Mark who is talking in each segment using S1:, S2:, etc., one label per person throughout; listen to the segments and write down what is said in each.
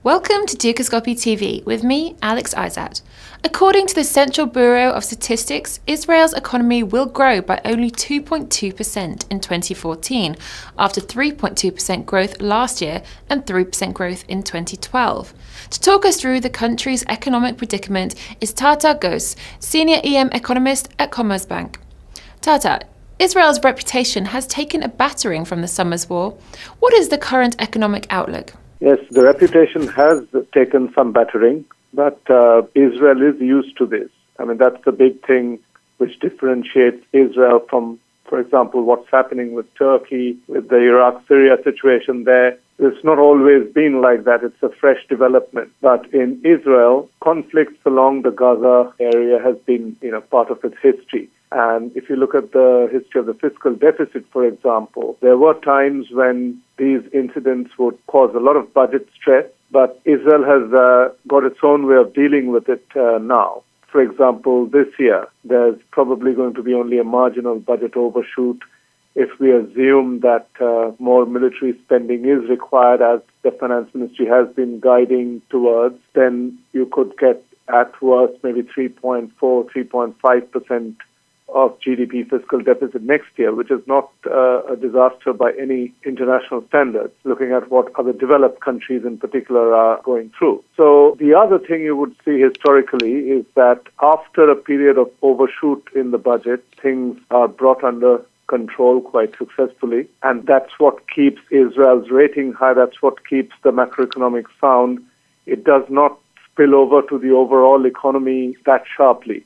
S1: Welcome to Dukascopy TV with me, Alex Izat. According to the Central Bureau of Statistics, Israel's economy will grow by only 2.2% in 2014, after 3.2% growth last year and 3% growth in 2012. To talk us through the country's economic predicament is Tatha Ghose, senior EM economist at Commerzbank. Tatha, Israel's reputation has taken a battering from the summer's war. What is the current economic outlook?
S2: Yes, the reputation has taken some battering, but Israel is used to this. I mean, that's the big thing which differentiates Israel from, for example, what's happening with Turkey, with the Iraq-Syria situation there. It's not always been like that. It's a fresh development. But in Israel, conflicts along the Gaza area has been, part of its history. And if you look at the history of the fiscal deficit, for example, there were times when these incidents would cause a lot of budget stress, but Israel has got its own way of dealing with it now. For example, this year, there's probably going to be only a marginal budget overshoot. If we assume that more military spending is required, as the finance ministry has been guiding towards, then you could get at worst maybe 3.5% of GDP fiscal deficit next year, which is not a disaster by any international standards, looking at what other developed countries in particular are going through. So the other thing you would see historically is that after a period of overshoot in the budget, things are brought under control quite successfully, and that's what keeps Israel's rating high, that's what keeps the macroeconomic sound. It does not spill over to the overall economy that sharply.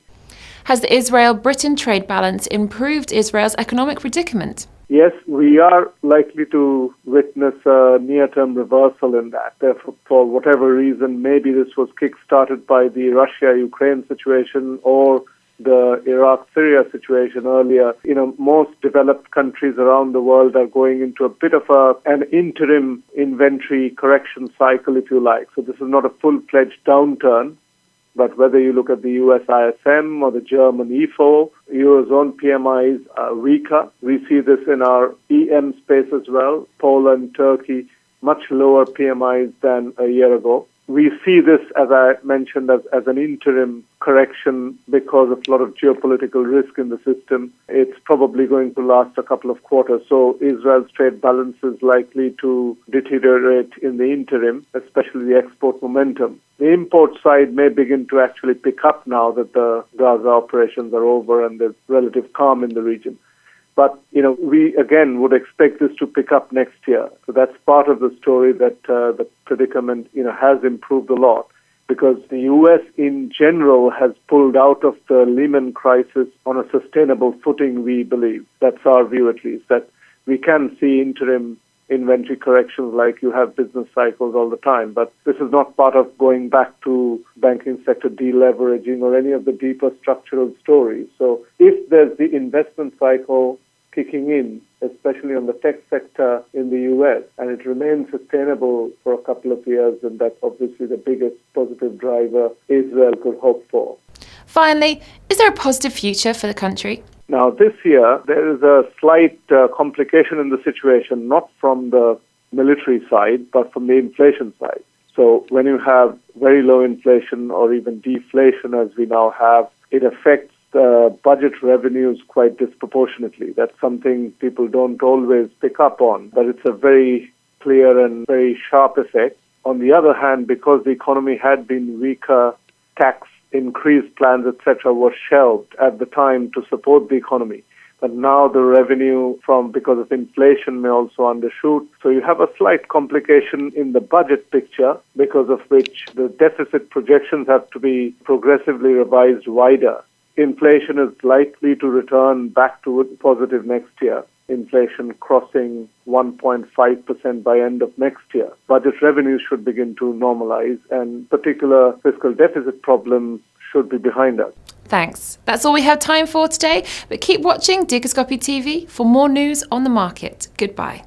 S1: Has the Israel-Britain trade balance improved Israel's economic predicament?
S2: Yes, we are likely to witness a near-term reversal in that. Therefore, for whatever reason, maybe this was kick-started by the Russia-Ukraine situation or the Iraq-Syria situation earlier. Most developed countries around the world are going into a bit of an interim inventory correction cycle, if you like. So this is not a full-fledged downturn. But whether you look at the US ISM or the German IFO, Eurozone PMIs are weaker. We see this in our EM space as well. Poland, Turkey, much lower PMIs than a year ago. We see this, as I mentioned, as an interim correction because of a lot of geopolitical risk in the system. It's probably going to last a couple of quarters. So Israel's trade balance is likely to deteriorate in the interim, especially the export momentum. The import side may begin to actually pick up now that the Gaza operations are over and there's relative calm in the region. But, we again would expect this to pick up next year. So that's part of the story that the predicament, has improved a lot because the U.S. in general has pulled out of the Lehman crisis on a sustainable footing, we believe. That's our view at least, that we can see interim inventory corrections like you have business cycles all the time. But this is not part of going back to banking sector deleveraging or any of the deeper structural stories. So if there's the investment cycle kicking in, especially on the tech sector in the U.S., and it remains sustainable for a couple of years, and that's obviously the biggest positive driver Israel could hope for.
S1: Finally, is there a positive future for the country?
S2: Now, this year, there is a slight complication in the situation, not from the military side, but from the inflation side. So when you have very low inflation or even deflation, as we now have, it affects budget revenues quite disproportionately. That's something people don't always pick up on, but it's a very clear and very sharp effect. On the other hand, because the economy had been weaker, tax increase plans, etc., were shelved at the time to support the economy. But now the revenue because of inflation may also undershoot. So you have a slight complication in the budget picture because of which the deficit projections have to be progressively revised wider. Inflation is likely to return back to positive next year. Inflation crossing 1.5% by end of next year. Budget revenues should begin to normalize, and particular fiscal deficit problems should be behind us.
S1: Thanks. That's all we have time for today, but keep watching Dukascopy TV for more news on the market. Goodbye.